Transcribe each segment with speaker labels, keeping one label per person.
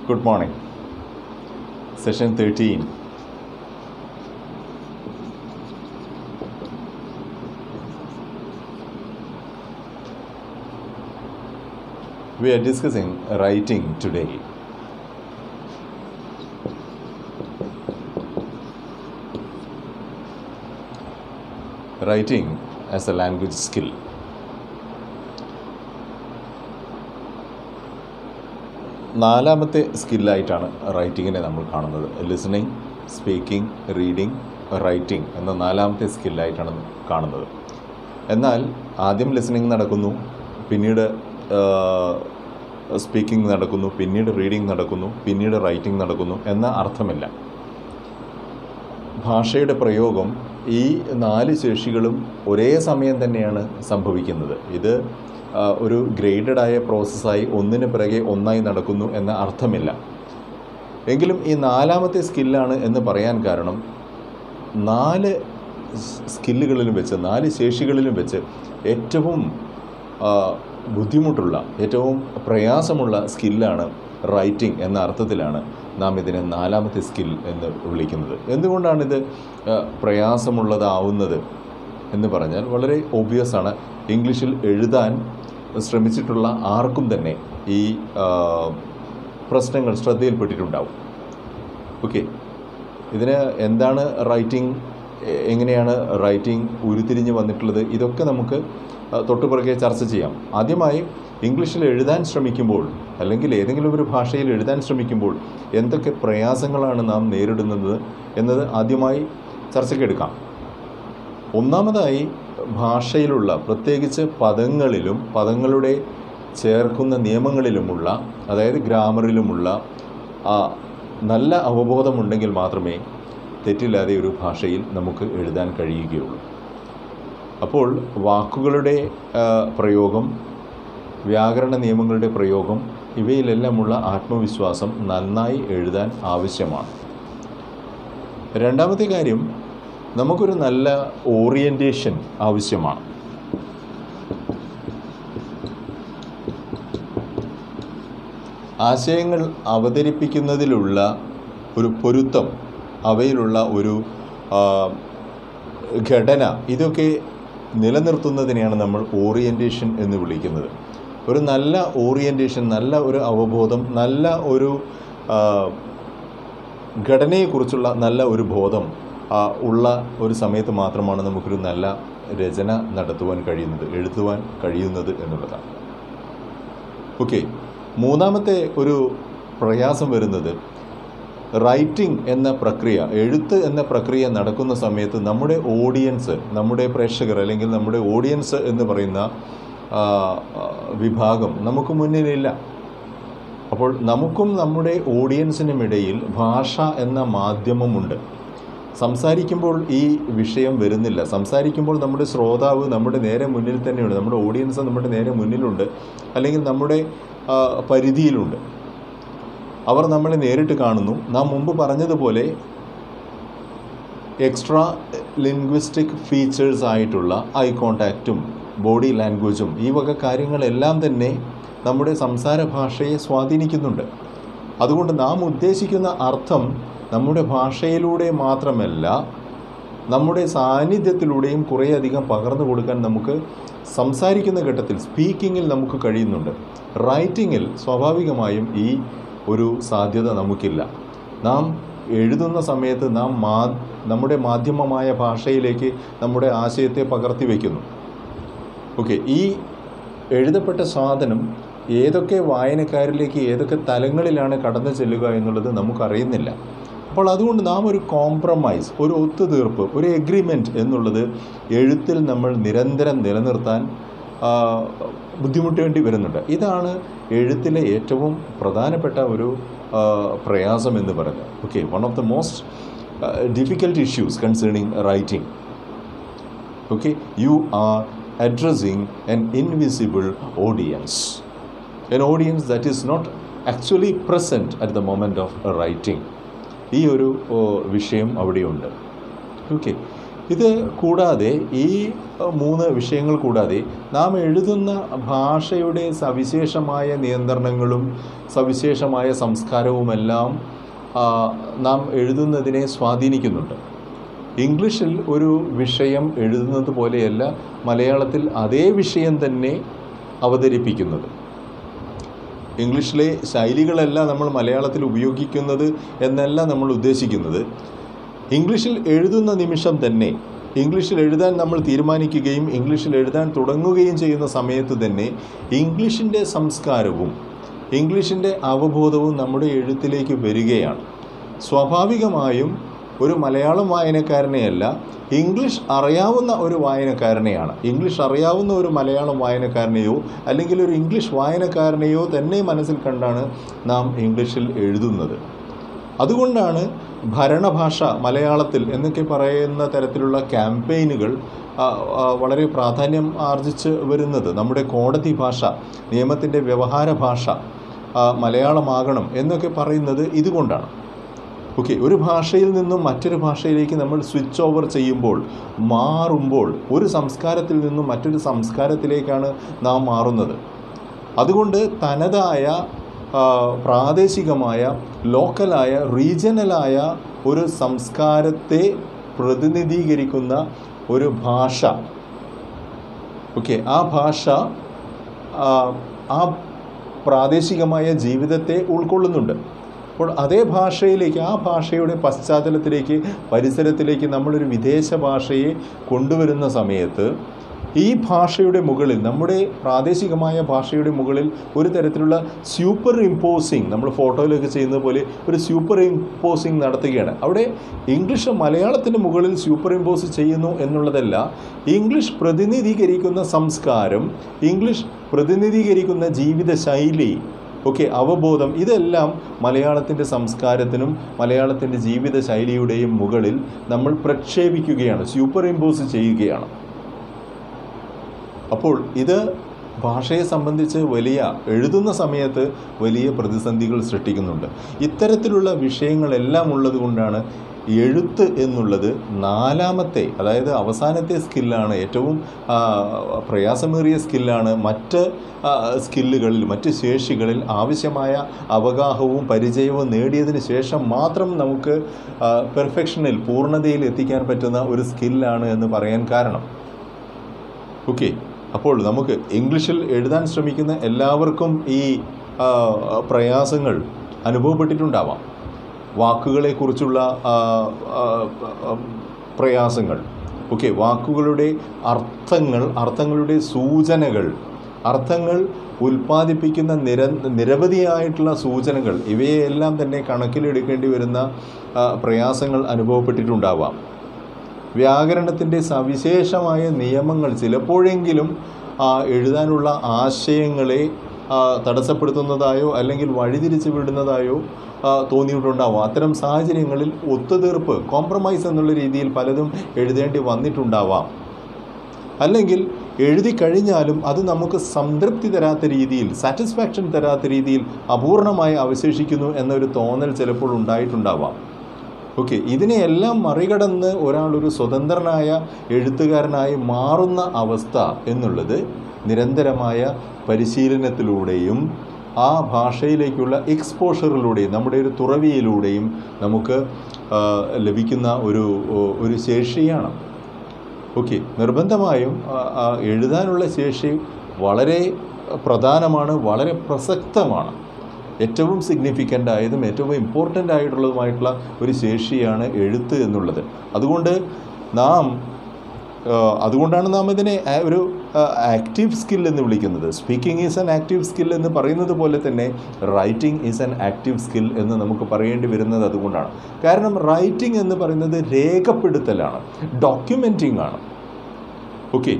Speaker 1: Good morning. Session 13. We are discussing writing today. Writing as a language skill. നാലാമത്തെ സ്കില്ലായിട്ടാണ് റൈറ്റിങ്ങിനെ നമ്മൾ കാണുന്നത്. Listening, speaking, reading, writing എന്ന നാലാമത്തെ സ്കില്ലായിട്ടാണ് കാണുന്നത്. എന്നാൽ ആദ്യം ലിസണിങ് നടക്കുന്നു, പിന്നീട് സ്പീക്കിംഗ് നടക്കുന്നു, പിന്നീട് റീഡിങ് നടക്കുന്നു, പിന്നീട് റൈറ്റിംഗ് നടക്കുന്നു എന്ന അർത്ഥമില്ല. ഭാഷയുടെ പ്രയോഗം ഈ 4 ശേഷികളും ഒരേ സമയം തന്നെയാണ് സംഭവിക്കുന്നത്. ഇത് ഒരു ഗ്രേഡഡായ പ്രോസസ്സായി ഒന്നിന് പിറകെ ഒന്നായി നടക്കുന്നു എന്ന അർത്ഥമില്ല. എങ്കിലും ഈ നാലാമത്തെ സ്കില്ലാണ് എന്ന് പറയാൻ കാരണം 4 സ്കില്ലുകളിലും വെച്ച് 4 ശേഷികളിലും വെച്ച് ഏറ്റവും ബുദ്ധിമുട്ടുള്ള, ഏറ്റവും പ്രയാസമുള്ള സ്കില്ലാണ് റൈറ്റിംഗ് എന്ന അർത്ഥത്തിലാണ് നാം ഇതിനെ നാലാമത്തെ സ്കിൽ എന്ന് വിളിക്കുന്നത്. എന്തുകൊണ്ടാണിത് പ്രയാസമുള്ളതാവുന്നത് എന്ന് പറഞ്ഞാൽ വളരെ ഒബ്വിയസ് ആണ്. ഇംഗ്ലീഷിൽ എഴുതാൻ ശ്രമിച്ചിട്ടുള്ള ആർക്കും തന്നെ ഈ പ്രശ്നങ്ങൾ ശ്രദ്ധയിൽപ്പെട്ടിട്ടുണ്ടാവും. ഓക്കെ, ഇതിന് എന്താണ് റൈറ്റിംഗ്, എങ്ങനെയാണ് റൈറ്റിംഗ് ഉരുത്തിരിഞ്ഞ് വന്നിട്ടുള്ളത്, ഇതൊക്കെ നമുക്ക് തൊട്ടുപിറകെ ചർച്ച ചെയ്യാം. ആദ്യമായി ഇംഗ്ലീഷിൽ എഴുതാൻ ശ്രമിക്കുമ്പോൾ അല്ലെങ്കിൽ ഏതെങ്കിലും ഒരു ഭാഷയിൽ എഴുതാൻ ശ്രമിക്കുമ്പോൾ എന്തൊക്കെ പ്രയാസങ്ങളാണ് നാം നേരിടുന്നത് എന്നത് ആദ്യമായി ചർച്ചയ്ക്കെടുക്കാം. ഒന്നാമതായി ഭാഷയിലുള്ള, പ്രത്യേകിച്ച് പദങ്ങളിലും പദങ്ങളുടെ ചേർക്കുന്ന നിയമങ്ങളിലുമുള്ള, അതായത് ഗ്രാമറിലുമുള്ള നല്ല അവബോധമുണ്ടെങ്കിൽ മാത്രമേ തെറ്റില്ലാതെ ഒരു ഭാഷയിൽ നമുക്ക് എഴുതാൻ കഴിയുകയുള്ളൂ. അപ്പോൾ വാക്കുകളുടെ പ്രയോഗം, വ്യാകരണ നിയമങ്ങളുടെ പ്രയോഗം, ഇവയിലെല്ലാമുള്ള ആത്മവിശ്വാസം നന്നായി എഴുതാൻ ആവശ്യമാണ്. രണ്ടാമത്തെ കാര്യം, നമുക്കൊരു നല്ല ഓറിയൻറ്റേഷൻ ആവശ്യമാണ്. ആശയങ്ങൾ അവതരിപ്പിക്കുന്നതിലുള്ള ഒരു പൊരുത്തം, അവയിലുള്ള ഒരു ഘടന, ഇതൊക്കെ നിലനിർത്തുന്നതിനെയാണ് നമ്മൾ ഓറിയൻറ്റേഷൻ എന്ന് വിളിക്കുന്നത്. ഒരു നല്ല ഓറിയൻറ്റേഷൻ, നല്ല ഒരു അവബോധം, നല്ല ഒരു ഘടനയെക്കുറിച്ചുള്ള നല്ല ഒരു ബോധം ഉള്ള ഒരു സമയത്ത് മാത്രമാണ് നമുക്കൊരു നല്ല രചന നടത്തുവാൻ കഴിയുന്നത്, എഴുതുവാൻ കഴിയുന്നത് എന്നുള്ളതാണ്. ഓക്കെ, മൂന്നാമത്തെ ഒരു പ്രയാസം വരുന്നത് റൈറ്റിംഗ് എന്ന പ്രക്രിയ, എഴുത്ത് എന്ന പ്രക്രിയ നടക്കുന്ന സമയത്ത് നമ്മുടെ ഓഡിയൻസ്, നമ്മുടെ പ്രേക്ഷകർ അല്ലെങ്കിൽ നമ്മുടെ ഓഡിയൻസ് എന്ന് പറയുന്ന വിഭാഗം നമുക്ക് മുന്നിലില്ല. അപ്പോൾ നമുക്കും നമ്മുടെ ഓഡിയൻസിനുമിടയിൽ ഭാഷ എന്ന മാധ്യമമുണ്ട്. സംസാരിക്കുമ്പോൾ ഈ വിഷയം വരുന്നില്ല. സംസാരിക്കുമ്പോൾ നമ്മുടെ ശ്രോതാവ് നമ്മുടെ നേരെ മുന്നിൽ തന്നെയുണ്ട്, നമ്മുടെ ഓഡിയൻസ് നമ്മുടെ നേരെ മുന്നിലുണ്ട്, അല്ലെങ്കിൽ നമ്മുടെ പരിധിയിലുണ്ട്. അവർ നമ്മളെ നേരിട്ട് കാണുന്നു. നാം മുമ്പ് പറഞ്ഞതുപോലെ എക്സ്ട്രാ ലിംഗ്വിസ്റ്റിക് ഫീച്ചേഴ്സ് ആയിട്ടുള്ള ഐ കോണ്ടാക്റ്റും ബോഡി ലാംഗ്വേജും ഈ വക കാര്യങ്ങളെല്ലാം തന്നെ നമ്മുടെ സംസാര ഭാഷയെ സ്വാധീനിക്കുന്നുണ്ട്. അതുകൊണ്ട് നാം ഉദ്ദേശിക്കുന്ന അർത്ഥം നമ്മുടെ ഭാഷയിലൂടെ മാത്രമല്ല, നമ്മുടെ സാന്നിധ്യത്തിലൂടെയും കുറേയധികം പകർന്നു കൊടുക്കാൻ നമുക്ക് സംസാരിക്കുന്ന ഘട്ടത്തിൽ, സ്പീക്കിങ്ങിൽ നമുക്ക് കഴിയുന്നുണ്ട്. റൈറ്റിങ്ങിൽ സ്വാഭാവികമായും ഈ ഒരു സാധ്യത നമുക്കില്ല. നാം എഴുതുന്ന സമയത്ത് നാം നമ്മുടെ മാധ്യമമായ ഭാഷയിലേക്ക് നമ്മുടെ ആശയത്തെ പകർത്തി വയ്ക്കുന്നു. ഓക്കെ, ഈ എഴുതപ്പെട്ട സാധനം ഏതൊക്കെ വായനക്കാരിലേക്ക്, ഏതൊക്കെ തലങ്ങളിലാണ് കടന്നു ചെല്ലുക എന്നുള്ളത് നമുക്കറിയുന്നില്ല. അപ്പോൾ അതുകൊണ്ട് നാം ഒരു കോംപ്രമൈസ്, ഒരു ഒത്തുതീർപ്പ്, ഒരു എഗ്രിമെൻറ്റ് എന്നുള്ളത് എഴുത്തിൽ നമ്മൾ നിരന്തരം നിലനിർത്താൻ ബുദ്ധിമുട്ടേണ്ടി വരുന്നുണ്ട്. ഇതാണ് എഴുത്തിലെ ഏറ്റവും പ്രധാനപ്പെട്ട ഒരു പ്രയാസം എന്ന് പറയുന്നത്. Okay, one of the most difficult issues concerning writing. Okay, you are addressing an invisible audience, an audience that is not actually present at the moment of writing. ഈ ഒരു വിഷയം അവിടെയുണ്ട്. ഓക്കെ, ഇത് കൂടാതെ ഈ 3 വിഷയങ്ങൾ കൂടാതെ നാം എഴുതുന്ന ഭാഷയുടെ സവിശേഷമായ നിയന്ത്രണങ്ങളും സവിശേഷമായ സംസ്കാരവുമെല്ലാം നാം എഴുതുന്നതിനെ സ്വാധീനിക്കുന്നുണ്ട്. ഇംഗ്ലീഷിൽ ഒരു വിഷയം എഴുതുന്നത് പോലെയല്ല മലയാളത്തിൽ അതേ വിഷയം തന്നെ അവതരിപ്പിക്കുന്നത്. ഇംഗ്ലീഷിലെ ശൈലികളല്ല നമ്മൾ മലയാളത്തിൽ ഉപയോഗിക്കുന്നത് എന്നല്ല നമ്മൾ ഉദ്ദേശിക്കുന്നത്. ഇംഗ്ലീഷിൽ എഴുതുന്ന നിമിഷം തന്നെ, ഇംഗ്ലീഷിൽ എഴുതാൻ നമ്മൾ തീരുമാനിക്കുകയും ഇംഗ്ലീഷിൽ എഴുതാൻ തുടങ്ങുകയും ചെയ്യുന്ന സമയത്ത് തന്നെ ഇംഗ്ലീഷിൻ്റെ സംസ്കാരവും ഇംഗ്ലീഷിൻ്റെ അവബോധവും നമ്മുടെ എഴുത്തിലേക്ക് വരികയാണ്. സ്വാഭാവികമായും ഒരു മലയാളം വായനക്കാരനെയല്ല, ഇംഗ്ലീഷ് അറിയാവുന്ന ഒരു വായനക്കാരനെയാണ്, ഇംഗ്ലീഷ് അറിയാവുന്ന ഒരു മലയാളം വായനക്കാരനെയോ അല്ലെങ്കിൽ ഒരു ഇംഗ്ലീഷ് വായനക്കാരനെയോ തന്നെ മനസ്സിൽ കണ്ടാണ് നാം ഇംഗ്ലീഷിൽ എഴുതുന്നത്. അതുകൊണ്ടാണ് ഭരണഭാഷ മലയാളത്തിൽ എന്നൊക്കെ പറയുന്ന തരത്തിലുള്ള ക്യാമ്പയിനുകൾ വളരെ പ്രാധാന്യം ആർജിച്ച് വരുന്നത്. നമ്മുടെ കോടതി ഭാഷ, നിയമത്തിൻ്റെ വ്യവഹാര ഭാഷ മലയാളമാകണം എന്നൊക്കെ പറയുന്നത് ഇതുകൊണ്ടാണ്. ഓക്കെ, ഒരു ഭാഷയിൽ നിന്നും മറ്റൊരു ഭാഷയിലേക്ക് നമ്മൾ സ്വിച്ച് ഓവർ ചെയ്യുമ്പോൾ, മാറുമ്പോൾ, ഒരു സംസ്കാരത്തിൽ നിന്നും മറ്റൊരു സംസ്കാരത്തിലേക്കാണ് നാം മാറുന്നത്. അതുകൊണ്ട് തനതായ പ്രാദേശികമായ ലോക്കലായ റീജിയണലായ ഒരു സംസ്കാരത്തെ പ്രതിനിധീകരിക്കുന്ന ഒരു ഭാഷ, ഓക്കെ, ആ ഭാഷ ആ പ്രാദേശികമായ ജീവിതത്തെ ഉൾക്കൊള്ളുന്നുണ്ട്. അപ്പോൾ അതേ ഭാഷയിലേക്ക്, ആ ഭാഷയുടെ പശ്ചാത്തലത്തിലേക്ക്, പരിസരത്തിലേക്ക് നമ്മളൊരു വിദേശ ഭാഷയെ കൊണ്ടുവരുന്ന സമയത്ത് ഈ ഭാഷയുടെ മുകളിൽ, നമ്മുടെ പ്രാദേശികമായ ഭാഷയുടെ മുകളിൽ ഒരു തരത്തിലുള്ള സൂപ്പർ ഇമ്പോസിങ്, നമ്മൾ ഫോട്ടോയിലൊക്കെ ചെയ്യുന്നത് പോലെ ഒരു സൂപ്പർ ഇമ്പോസിങ് നടത്തുകയാണ്. അവിടെ ഇംഗ്ലീഷ് മലയാളത്തിൻ്റെ മുകളിൽ സൂപ്പർ ഇമ്പോസ് ചെയ്യുന്നു എന്നുള്ളതല്ല, ഇംഗ്ലീഷ് പ്രതിനിധീകരിക്കുന്ന സംസ്കാരം, ഇംഗ്ലീഷ് പ്രതിനിധീകരിക്കുന്ന ജീവിതശൈലി, ഓക്കെ, അവബോധം, ഇതെല്ലാം മലയാളത്തിൻ്റെ സംസ്കാരത്തിനും മലയാളത്തിൻ്റെ ജീവിതശൈലിയുടെയും മുകളിൽ നമ്മൾ പ്രക്ഷേപിക്കുകയാണ്, സൂപ്പർ ഇമ്പോസ് ചെയ്യുകയാണ്. അപ്പോൾ ഇത് ഭാഷയെ സംബന്ധിച്ച് എഴുതുന്ന സമയത്ത് വലിയ പ്രതിസന്ധികൾ സൃഷ്ടിക്കുന്നുണ്ട്. ഇത്തരത്തിലുള്ള വിഷയങ്ങളെല്ലാം ഉള്ളത് കൊണ്ടാണ് എഴുത്ത് എന്നുള്ളത് 4ാമത്തെ, അതായത് അവസാനത്തെ സ്കില്ലാണ്, ഏറ്റവും പ്രയാസമേറിയ സ്കില്ലാണ്. മറ്റ് സ്കില്ലുകളിൽ, മറ്റ് ശേഷികളിൽ ആവശ്യമായ അവഗാഹവും പരിചയവും നേടിയതിന് ശേഷം മാത്രം നമുക്ക് പെർഫെക്ഷനിൽ, പൂർണ്ണതയിൽ എത്തിക്കാൻ പറ്റുന്ന ഒരു സ്കില്ലാണ് എന്ന് പറയാൻ കാരണം. ഓക്കെ, അപ്പോൾ നമുക്ക് ഇംഗ്ലീഷിൽ എഴുതാൻ ശ്രമിക്കുന്ന എല്ലാവർക്കും ഈ പ്രയാസങ്ങൾ അനുഭവപ്പെട്ടിട്ടുണ്ടാവാം. വാക്കുകളെക്കുറിച്ചുള്ള പ്രയാസങ്ങൾ, ഓക്കെ, വാക്കുകളുടെ അർത്ഥങ്ങൾ, അർത്ഥങ്ങളുടെ സൂചനകൾ, അർത്ഥങ്ങൾ ഉൽപ്പാദിപ്പിക്കുന്ന നിരവധിയായിട്ടുള്ള സൂചനകൾ, ഇവയെല്ലാം തന്നെ കണക്കിലെടുക്കേണ്ടി വരുന്ന പ്രയാസങ്ങൾ അനുഭവപ്പെട്ടിട്ടുണ്ടാവാം. വ്യാകരണത്തിൻ്റെ സവിശേഷമായ നിയമങ്ങൾ ചിലപ്പോഴെങ്കിലും എഴുതാനുള്ള ആശയങ്ങളെ തടസ്സപ്പെടുത്തുന്നതായോ അല്ലെങ്കിൽ വഴിതിരിച്ച് വിടുന്നതായോ തോന്നിയിട്ടുണ്ടാവും. അത്തരം സാഹചര്യങ്ങളിൽ ഒത്തുതീർപ്പ്, കോംപ്രമൈസ് എന്നുള്ള രീതിയിൽ പലതും എഴുതേണ്ടി വന്നിട്ടുണ്ടാവാം. അല്ലെങ്കിൽ എഴുതി കഴിഞ്ഞാലും അത് നമുക്ക് സംതൃപ്തി തരാത്ത രീതിയിൽ, സാറ്റിസ്ഫാക്ഷൻ തരാത്ത രീതിയിൽ അപൂർണമായി അവശേഷിക്കുന്നു എന്നൊരു തോന്നൽ ചിലപ്പോൾ ഉണ്ടായിട്ടുണ്ടാവാം. ഓക്കെ, ഇതിനെയെല്ലാം മറികടന്ന് ഒരാളൊരു സ്വതന്ത്രനായ എഴുത്തുകാരനായി മാറുന്ന അവസ്ഥ എന്നുള്ളത് നിരന്തരമായ പരിശീലനത്തിലൂടെയും ആ ഭാഷയിലേക്കുള്ള എക്സ്പോഷറിലൂടെയും നമ്മുടെ ഒരു തുറവിയിലൂടെയും നമുക്ക് ലഭിക്കുന്ന ഒരു ശേഷിയാണ്. ഓക്കെ, നിർബന്ധമായും എഴുതാനുള്ള ശേഷി വളരെ പ്രധാനമാണ്, വളരെ പ്രസക്തമാണ്. ഏറ്റവും സിഗ്നിഫിക്കൻ്റ് ആയതും ഏറ്റവും ഇമ്പോർട്ടൻ്റ് ആയിട്ടുള്ളതുമായിട്ടുള്ള ഒരു ശേഷിയാണ് എഴുത്ത് എന്നുള്ളത്. അതുകൊണ്ടാണ് നാം ഇതിനെ ഒരു ആക്റ്റീവ് സ്കിൽ എന്ന് വിളിക്കുന്നത്. Speaking is an active skill എന്ന് പറയുന്നത് പോലെ തന്നെ writing is an active skill എന്ന് നമുക്ക് പറയേണ്ടി വരുന്നത് അതുകൊണ്ടാണ്. കാരണം റൈറ്റിംഗ് എന്ന് പറയുന്നത് രേഖപ്പെടുത്തലാണ്, ഡോക്യുമെൻറ്റിംഗ് ആണ്. ഓക്കെ,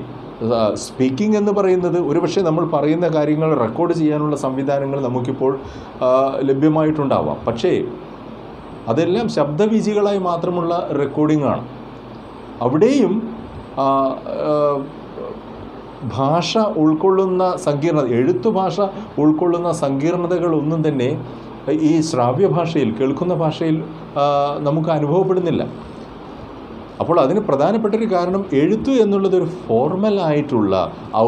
Speaker 1: സ്പീക്കിംഗ് എന്ന് പറയുന്നത് ഒരുപക്ഷെ നമ്മൾ പറയുന്ന കാര്യങ്ങൾ റെക്കോർഡ് ചെയ്യാനുള്ള സംവിധാനങ്ങൾ നമുക്കിപ്പോൾ ലഭ്യമായിട്ടുണ്ടാവാം. പക്ഷേ അതെല്ലാം ശബ്ദവീചികളായി മാത്രമുള്ള റെക്കോർഡിംഗ് ആണ്. അവിടെയും ഭാഷ ഉൾക്കൊള്ളുന്ന സങ്കീർണത, എഴുത്തുഭാഷ ഉൾക്കൊള്ളുന്ന സങ്കീർണതകളൊന്നും തന്നെ ഈ ശ്രാവ്യ ഭാഷയിൽ, കേൾക്കുന്ന ഭാഷയിൽ നമുക്ക് അനുഭവപ്പെടുന്നില്ല. അപ്പോൾ അതിന് പ്രധാനപ്പെട്ടൊരു കാരണം എഴുത്ത് എന്നുള്ളതൊരു ഫോർമലായിട്ടുള്ള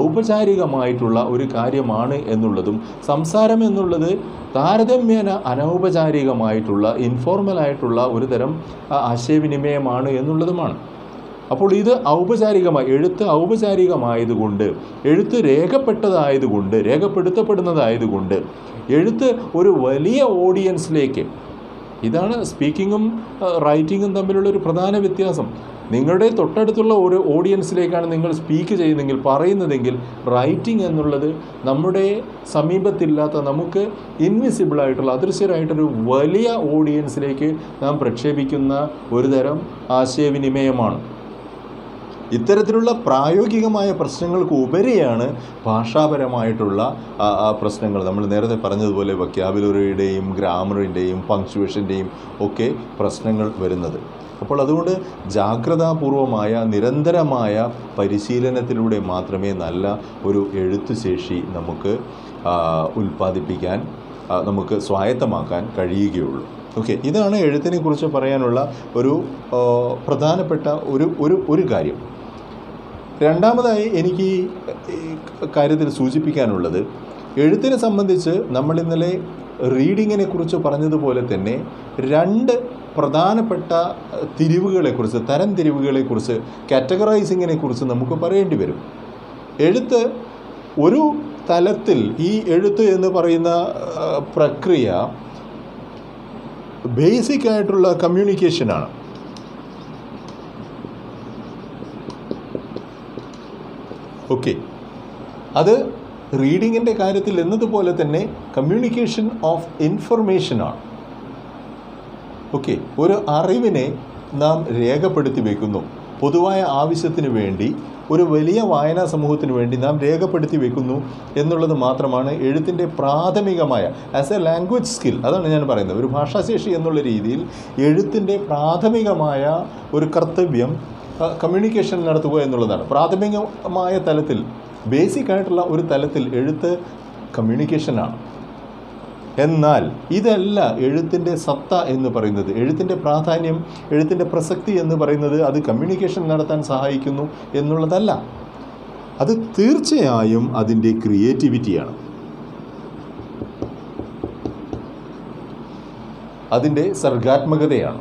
Speaker 1: ഔപചാരികമായിട്ടുള്ള ഒരു കാര്യമാണ് എന്നുള്ളതും സംസാരം എന്നുള്ളത് താരതമ്യേന അനൗപചാരികമായിട്ടുള്ള ഇൻഫോർമലായിട്ടുള്ള ഒരു തരം ആശയവിനിമയമാണ് എന്നുള്ളതുമാണ്. അപ്പോൾ ഇത് എഴുത്ത് ഔപചാരികമായതുകൊണ്ട്, എഴുത്ത് രേഖപ്പെടുത്തപ്പെടുന്നതായതുകൊണ്ട്, എഴുത്ത് ഒരു വലിയ ഓഡിയൻസിലേക്ക്, ഇതാണ് സ്പീക്കിങ്ങും റൈറ്റിങ്ങും തമ്മിലുള്ളൊരു പ്രധാന വ്യത്യാസം. നിങ്ങളുടെ തൊട്ടടുത്തുള്ള ഒരു ഓഡിയൻസിലേക്കാണ് നിങ്ങൾ സ്പീക്ക് ചെയ്യുന്നതെങ്കിൽ, പറയുന്നതെങ്കിൽ, റൈറ്റിംഗ് എന്നുള്ളത് നമ്മുടെ സമീപത്തില്ലാത്ത, നമുക്ക് ഇൻവിസിബിളായിട്ടുള്ള, അദൃശ്യരായിട്ടൊരു വലിയ ഓഡിയൻസിലേക്ക് നാം പ്രക്ഷേപിക്കുന്ന ഒരു തരം ആശയവിനിമയമാണ്. ഇത്തരത്തിലുള്ള പ്രായോഗികമായ പ്രശ്നങ്ങൾക്ക് ഉപരിയാണ് ഭാഷാപരമായിട്ടുള്ള പ്രശ്നങ്ങൾ. നമ്മൾ നേരത്തെ പറഞ്ഞതുപോലെ വൊക്കാബുലറിയുടെയും ഗ്രാമറിൻ്റെയും പങ്ക്ച്വേഷൻ്റെയും ഒക്കെ പ്രശ്നങ്ങൾ വരുന്നത്. അപ്പോൾ അതുകൊണ്ട് ജാഗ്രതാപൂർവമായ നിരന്തരമായ പരിശീലനത്തിലൂടെ മാത്രമേ നല്ല ഒരു എഴുത്തുശേഷി നമുക്ക് ഉൽപ്പാദിപ്പിക്കാൻ, നമുക്ക് സ്വായത്തമാക്കാൻ കഴിയുകയുള്ളൂ. ഓക്കെ, ഇതാണ് എഴുത്തിനെ കുറിച്ച് പറയാനുള്ള ഒരു പ്രധാനപ്പെട്ട ഒരു കാര്യം. രണ്ടാമതായി എനിക്ക് ഈ കാര്യത്തിൽ സൂചിപ്പിക്കാനുള്ളത്, എഴുത്തിനെ സംബന്ധിച്ച് നമ്മൾ ഇന്നലെ റീഡിങ്ങിനെ കുറിച്ച് പറഞ്ഞതുപോലെ തന്നെ രണ്ട് പ്രധാനപ്പെട്ട തരം തിരിവുകളെക്കുറിച്ച്, കാറ്റഗറൈസിങ്ങിനെ കുറിച്ച് നമുക്ക് പറയേണ്ടി വരും. എഴുത്ത് ഒരു തലത്തിൽ, ഈ എഴുത്ത് എന്ന് പറയുന്ന പ്രക്രിയ ബേസിക് ആയിട്ടുള്ള കമ്മ്യൂണിക്കേഷനാണ്. ഓക്കെ, അത് റീഡിങ്ങിൻ്റെ കാര്യത്തിൽ എന്നതുപോലെ തന്നെ കമ്മ്യൂണിക്കേഷൻ ഓഫ് ഇൻഫർമേഷനാണ്. ഓക്കെ, ഒരു അറിവിനെ നാം രേഖപ്പെടുത്തി വയ്ക്കുന്നു, പൊതുവായ ആവശ്യത്തിന് വേണ്ടി, ഒരു വലിയ വായനാ സമൂഹത്തിന് വേണ്ടി നാം രേഖപ്പെടുത്തി വയ്ക്കുന്നു എന്നുള്ളത് മാത്രമാണ് എഴുത്തിൻ്റെ പ്രാഥമികമായ, ആസ് എ ലാംഗ്വേജ് സ്കിൽ, അതാണ് ഞാൻ പറയുന്നത്, ഒരു ഭാഷാശേഷി എന്നുള്ള രീതിയിൽ എഴുത്തിൻ്റെ പ്രാഥമികമായ ഒരു കർത്തവ്യം കമ്മ്യൂണിക്കേഷൻ നടത്തുക എന്നുള്ളതാണ്. പ്രാഥമികമായ തലത്തിൽ, ബേസിക് ആയിട്ടുള്ള ഒരു തലത്തിൽ എഴുത്ത് കമ്മ്യൂണിക്കേഷനാണ്. എന്നാൽ ഇതല്ല എഴുത്തിൻ്റെ സത്ത എന്ന് പറയുന്നത്, എഴുത്തിൻ്റെ പ്രാധാന്യം, എഴുത്തിൻ്റെ പ്രസക്തി എന്ന് പറയുന്നത് അത് കമ്മ്യൂണിക്കേഷൻ നടത്താൻ സഹായിക്കുന്നു എന്നുള്ളതല്ല. അത് തീർച്ചയായും അതിൻ്റെ ക്രിയേറ്റിവിറ്റിയാണ്, അതിൻ്റെ സർഗാത്മകതയാണ്.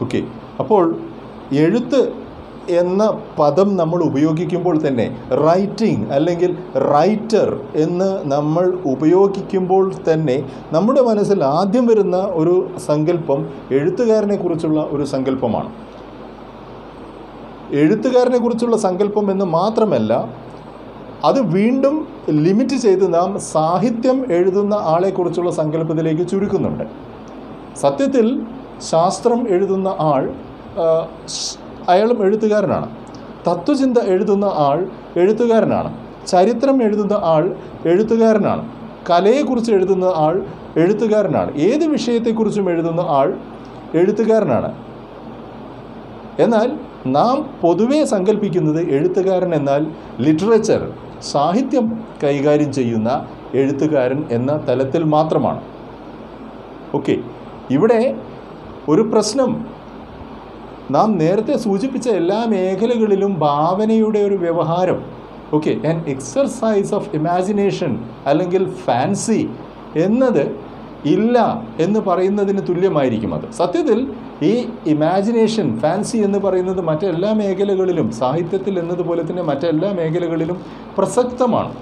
Speaker 1: ഓക്കെ, അപ്പോൾ എഴുത്ത് എന്ന പദം നമ്മൾ ഉപയോഗിക്കുമ്പോൾ തന്നെ, റൈറ്റിംഗ് അല്ലെങ്കിൽ റൈറ്റർ എന്ന് നമ്മൾ ഉപയോഗിക്കുമ്പോൾ തന്നെ നമ്മുടെ മനസ്സിൽ ആദ്യം വരുന്ന ഒരു സങ്കല്പം എഴുത്തുകാരനെ കുറിച്ചുള്ള ഒരു സങ്കല്പമാണ്. എഴുത്തുകാരനെ കുറിച്ചുള്ള സങ്കല്പം എന്ന് മാത്രമല്ല, അത് വീണ്ടും ലിമിറ്റ് ചെയ്ത് നാം സാഹിത്യം എഴുതുന്ന ആളെക്കുറിച്ചുള്ള സങ്കല്പത്തിലേക്ക് ചുരുക്കുന്നുണ്ട്. സത്യത്തിൽ ശാസ്ത്രം എഴുതുന്ന ആൾ അയാളും എഴുത്തുകാരനാണ്, തത്വചിന്ത എഴുതുന്ന ആൾ എഴുത്തുകാരനാണ്, ചരിത്രം എഴുതുന്ന ആൾ എഴുത്തുകാരനാണ്, കലയെക്കുറിച്ച് എഴുതുന്ന ആൾ എഴുത്തുകാരനാണ്, ഏത് വിഷയത്തെക്കുറിച്ചും എഴുതുന്ന ആൾ എഴുത്തുകാരനാണ്. എന്നാൽ നാം പൊതുവെ സങ്കല്പിക്കുന്നത് എഴുത്തുകാരൻ എന്നാൽ ലിറ്ററേച്ചർ, സാഹിത്യം കൈകാര്യം ചെയ്യുന്ന എഴുത്തുകാരൻ എന്ന തലത്തിൽ മാത്രമാണ്. ഓക്കെ, ഇവിടെ ഒരു പ്രശ്നം, നാം നേരത്തെ സൂചിപ്പിച്ച എല്ലാ മേഖലകളിലും ഭാവനയുടെ ഒരു വ്യവഹാരം, okay, an exercise of imagination അല്ലെങ്കിൽ ഫാൻസി എന്നത് ഇല്ല എന്ന് പറയുന്നതിന് തുല്യമായിരിക്കും. അത് സത്യത്തിൽ ഈ ഇമാജിനേഷൻ, ഫാൻസി എന്ന് പറയുന്നത് മറ്റെല്ലാ മേഖലകളിലും, സാഹിത്യത്തിൽ എന്നതുപോലെ തന്നെ മറ്റെല്ലാ മേഖലകളിലും പ്രസക്തമാണ്.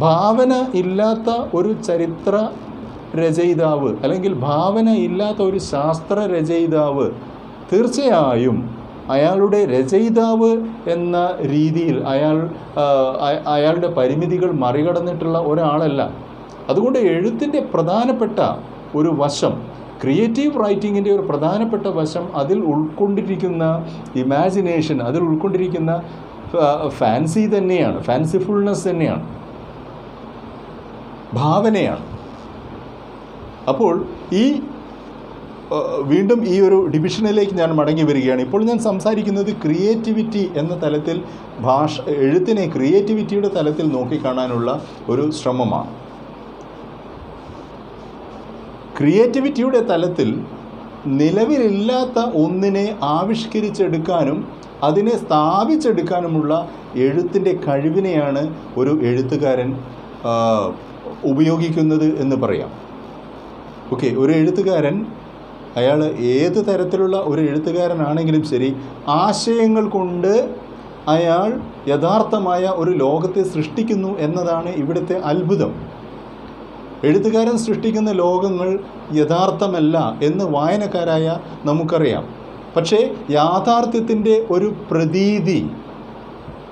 Speaker 1: ഭാവന ഇല്ലാത്ത ഒരു ചരിത്ര രചയിതാവ് അല്ലെങ്കിൽ ഭാവന ഇല്ലാത്ത ഒരു ശാസ്ത്ര രചയിതാവ് തീർച്ചയായും അയാളുടെ രചയിതാവ് എന്ന രീതിയിൽ അയാളുടെ പരിമിതികൾ മറികടന്നിട്ടുള്ള ഒരാളല്ല. അതുകൊണ്ട് എഴുത്തിൻ്റെ പ്രധാനപ്പെട്ട ഒരു വശം, ക്രിയേറ്റീവ് റൈറ്റിങ്ങിൻ്റെ ഒരു പ്രധാനപ്പെട്ട വശം, അതിൽ ഉൾക്കൊണ്ടിരിക്കുന്ന ഇമാജിനേഷൻ, അതിൽ ഉൾക്കൊണ്ടിരിക്കുന്ന ഫാൻസി തന്നെയാണ്, ഫാൻസിഫുൾനെസ് തന്നെയാണ്, ഭാവനയാണ്. അപ്പോൾ വീണ്ടും ഈ ഒരു ഡിവിഷനിലേക്ക് ഞാൻ മടങ്ങി വരികയാണ്. ഇപ്പോൾ ഞാൻ സംസാരിക്കുന്നത് ക്രിയേറ്റിവിറ്റി എന്ന തലത്തിൽ, എഴുത്തിനെ ക്രിയേറ്റിവിറ്റിയുടെ തലത്തിൽ നോക്കിക്കാണാനുള്ള ഒരു ശ്രമമാണ്. ക്രിയേറ്റിവിറ്റിയുടെ തലത്തിൽ നിലവിലില്ലാത്ത ഒന്നിനെ ആവിഷ്കരിച്ചെടുക്കാനും അതിനെ സ്ഥാപിച്ചെടുക്കാനുമുള്ള എഴുത്തിൻ്റെ കഴിവിനെയാണ് ഒരു എഴുത്തുകാരൻ ഉപയോഗിക്കുന്നത് എന്ന് പറയാം. ഓക്കെ, ഒരു എഴുത്തുകാരൻ അയാൾ ഏത് തരത്തിലുള്ള ഒരു എഴുത്തുകാരനാണെങ്കിലും ശരി, ആശയങ്ങൾ കൊണ്ട് അയാൾ യഥാർത്ഥമായ ഒരു ലോകത്തെ സൃഷ്ടിക്കുന്നു എന്നതാണ് ഇവിടുത്തെ അത്ഭുതം. എഴുത്തുകാരൻ സൃഷ്ടിക്കുന്ന ലോകങ്ങൾ യഥാർത്ഥമല്ല എന്ന് വായനക്കാരായ നമുക്കറിയാം. പക്ഷേ യാഥാർത്ഥ്യത്തിൻ്റെ ഒരു പ്രതീതി,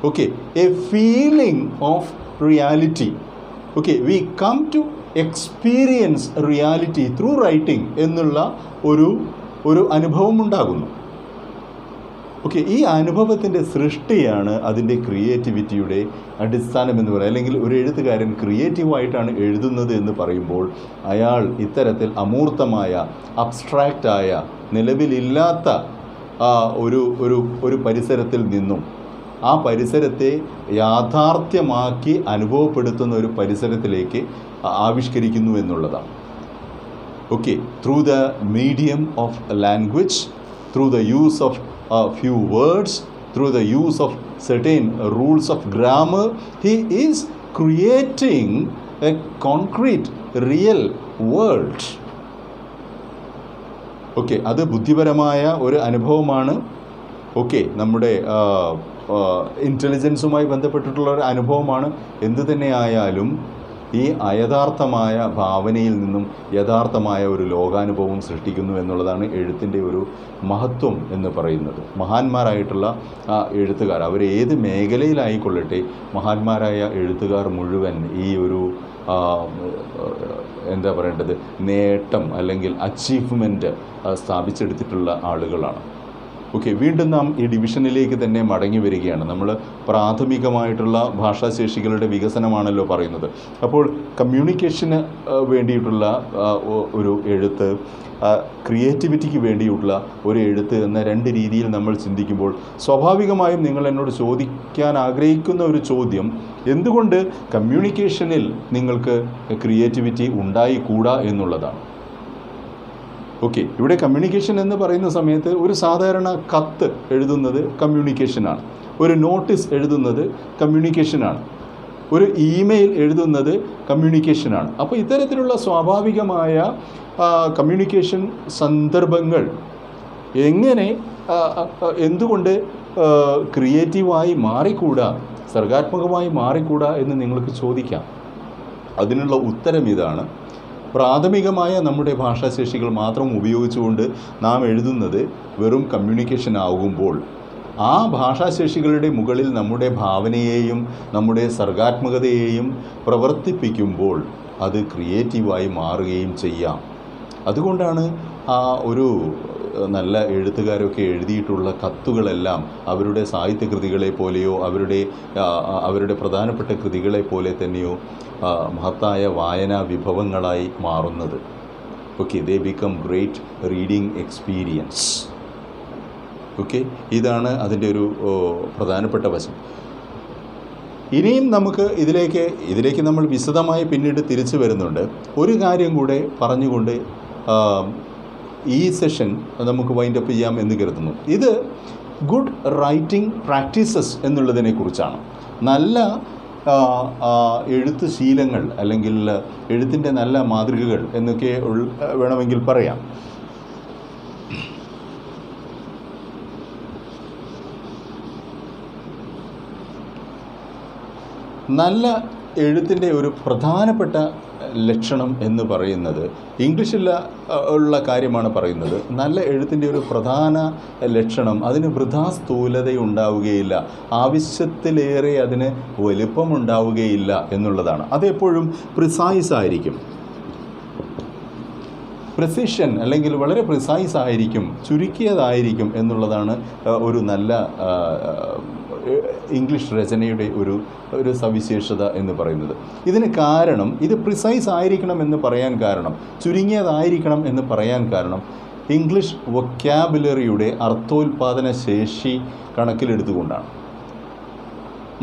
Speaker 1: okay, a feeling of reality, okay, we come to experience reality through writing എന്നുള്ള ഒരു അനുഭവം ഉണ്ടാകുന്നു. ഓക്കെ, ഈ അനുഭവത്തിൻ്റെ സൃഷ്ടിയാണ് അതിൻ്റെ ക്രിയേറ്റിവിറ്റിയുടെ അടിസ്ഥാനം എന്ന് പറയുന്നത്. അല്ലെങ്കിൽ ഒരു എഴുത്തുകാരൻ ക്രിയേറ്റീവായിട്ടാണ് എഴുതുന്നത് എന്ന് പറയുമ്പോൾ അയാൾ ഇത്തരത്തിൽ അമൂർത്തമായ, അബ്സ്ട്രാക്റ്റായ, നിലവിലില്ലാത്ത ഒരു പരിസരത്തിൽ നിന്നും ആ പരിസരത്തെ യാഥാർത്ഥ്യമാക്കി അനുഭവപ്പെടുത്തുന്ന ഒരു പരിസരത്തിലേക്ക് ആവിഷ്കരിക്കുന്നു എന്നുള്ളതാണ്. Okay, through the medium of language, through the use of few words, through the use of certain rules of grammar, he is creating a concrete, real world. Okay, അത് ബുദ്ധിപരമായ ഒരു അനുഭവമാണ്. ഓക്കെ, നമ്മുടെ ഇൻ്റലിജൻസുമായി ബന്ധപ്പെട്ടിട്ടുള്ള ഒരു അനുഭവമാണ്. എന്തു തന്നെയായാലും ഈ അയഥാർത്ഥമായ ഭാവനയിൽ നിന്നും യഥാർത്ഥമായ ഒരു ലോകാനുഭവം സൃഷ്ടിക്കുന്നു എന്നുള്ളതാണ് എഴുത്തിൻ്റെ ഒരു മഹത്വം എന്ന് പറയുന്നത്. മഹാന്മാരായിട്ടുള്ള എഴുത്തുകാർ, അവർ ഏത് മേഖലയിലായിക്കൊള്ളട്ടെ, മഹാന്മാരായ എഴുത്തുകാർ മുഴുവൻ ഈ ഒരു എന്താ പറയേണ്ടത്, നേട്ടം അല്ലെങ്കിൽ അച്ചീവ്മെൻറ്റ് സ്ഥാപിച്ചെടുത്തിട്ടുള്ള ആളുകളാണ്. ഓക്കെ, വീണ്ടും നാം ഈ ഡിവിഷനിലേക്ക് തന്നെ മടങ്ങി വരികയാണ്. നമ്മൾ പ്രാഥമികമായിട്ടുള്ള ഭാഷാശേഷികളുടെ വികസനമാണല്ലോ പറയുന്നത്. അപ്പോൾ കമ്മ്യൂണിക്കേഷന് വേണ്ടിയിട്ടുള്ള ഒരു എഴുത്ത്, ക്രിയേറ്റിവിറ്റിക്ക് വേണ്ടിയിട്ടുള്ള ഒരു എഴുത്ത് എന്ന രണ്ട് രീതിയിൽ നമ്മൾ ചിന്തിക്കുമ്പോൾ സ്വാഭാവികമായും നിങ്ങൾ എന്നോട് ചോദിക്കാൻ ആഗ്രഹിക്കുന്ന ഒരു ചോദ്യം, എന്തുകൊണ്ട് കമ്മ്യൂണിക്കേഷനിൽ നിങ്ങൾക്ക് ക്രിയേറ്റിവിറ്റി ഉണ്ടായിക്കൂടാ എന്നുള്ളതാണ്. ഓക്കെ, ഇവിടെ കമ്മ്യൂണിക്കേഷൻ എന്ന് പറയുന്ന സമയത്ത് ഒരു സാധാരണ കത്ത് എഴുതുന്നത് കമ്മ്യൂണിക്കേഷനാണ്, ഒരു നോട്ടീസ് എഴുതുന്നത് കമ്മ്യൂണിക്കേഷനാണ്, ഒരു ഇമെയിൽ എഴുതുന്നത് കമ്മ്യൂണിക്കേഷനാണ്. അപ്പോൾ ഇത്തരത്തിലുള്ള സ്വാഭാവികമായ കമ്മ്യൂണിക്കേഷൻ സന്ദർഭങ്ങൾ എന്തുകൊണ്ട് ക്രിയേറ്റീവായി മാറിക്കൂടാ, സർഗാത്മകമായി മാറിക്കൂടാ എന്ന് നിങ്ങൾക്ക് ചോദിക്കാം. അതിനുള്ള ഉത്തരം ഇതാണ്. പ്രാഥമികമായ നമ്മുടെ ഭാഷാശേഷികൾ മാത്രം ഉപയോഗിച്ചുകൊണ്ട് നാം എഴുതുന്നത് വെറും കമ്മ്യൂണിക്കേഷൻ ആകുമ്പോൾ, ആ ഭാഷാശേഷികളുടെ മുകളിൽ നമ്മുടെ ഭാവനയെയും നമ്മുടെ സർഗാത്മകതയെയും പ്രവർത്തിപ്പിക്കുമ്പോൾ അത് ക്രിയേറ്റീവായി മാറുകയും ചെയ്യാം. അതുകൊണ്ടാണ് ഒരു നല്ല എഴുത്തുകാരൊക്കെ എഴുതിയിട്ടുള്ള കത്തുകളെല്ലാം അവരുടെ സാഹിത്യകൃതികളെ പോലെയോ അവരുടെ പ്രധാനപ്പെട്ട കൃതികളെ പോലെ തന്നെയോ മഹത്തായ വായനാ വിഭവങ്ങളായി മാറുന്നത്. ഓക്കെ, ദേ become great reading experience. Okay, ഇതാണ് അതിൻ്റെ ഒരു പ്രധാനപ്പെട്ട വശം. ഇനിയും നമുക്ക് ഇതിലേക്ക് നമ്മൾ വിശദമായി പിന്നീട് തിരിച്ചു വരുന്നുണ്ട്. ഒരു കാര്യം കൂടെ പറഞ്ഞുകൊണ്ട് ഈ സെഷൻ നമുക്ക് വൈൻഡപ്പ് ചെയ്യാം എന്ന് കരുതുന്നു. ഇത് ഗുഡ് റൈറ്റിംഗ് പ്രാക്ടീസസ് എന്നുള്ളതിനെക്കുറിച്ചാണ്. നല്ല എഴുത്ത് ശീലങ്ങൾ അല്ലെങ്കിൽ എഴുത്തിൻ്റെ നല്ല മാതൃകകൾ എന്നൊക്കെ വേണമെങ്കിൽ പറയാം. നല്ല എഴുത്തിൻ്റെ ഒരു പ്രധാനപ്പെട്ട ലക്ഷണം എന്ന് പറയുന്നത്, ഇംഗ്ലീഷിൽ ഉള്ള കാര്യമാണ് പറയുന്നത്. നല്ല എഴുത്തിൻ്റെ ഒരു പ്രധാന ലക്ഷണം, അതിന് വൃഥാ സ്ഥൂലതയുണ്ടാവുകയില്ല, ആവശ്യത്തിലേറെ അതിന് വലിപ്പമുണ്ടാവുകയില്ല എന്നുള്ളതാണ്. അതെപ്പോഴും പ്രിസൈസ് ആയിരിക്കും, പ്രിസിഷൻ അല്ലെങ്കിൽ വളരെ പ്രിസൈസ് ആയിരിക്കും, ചുരുക്കിയതായിരിക്കും എന്നുള്ളതാണ് ഒരു നല്ല ഇംഗ്ലീഷ് രചനയുടെ ഒരു സവിശേഷത എന്ന് പറയുന്നത്. ഇതിന് കാരണം, ഇത് പ്രിസൈസ് ആയിരിക്കണം എന്ന് പറയാൻ കാരണം, ചുരുങ്ങിയതായിരിക്കണം എന്ന് പറയാൻ കാരണം, ഇംഗ്ലീഷ് വൊക്കാബുലറിയുടെ അർത്ഥോൽപാദന ശേഷി കണക്കിലെടുത്തുകൊണ്ടാണ്.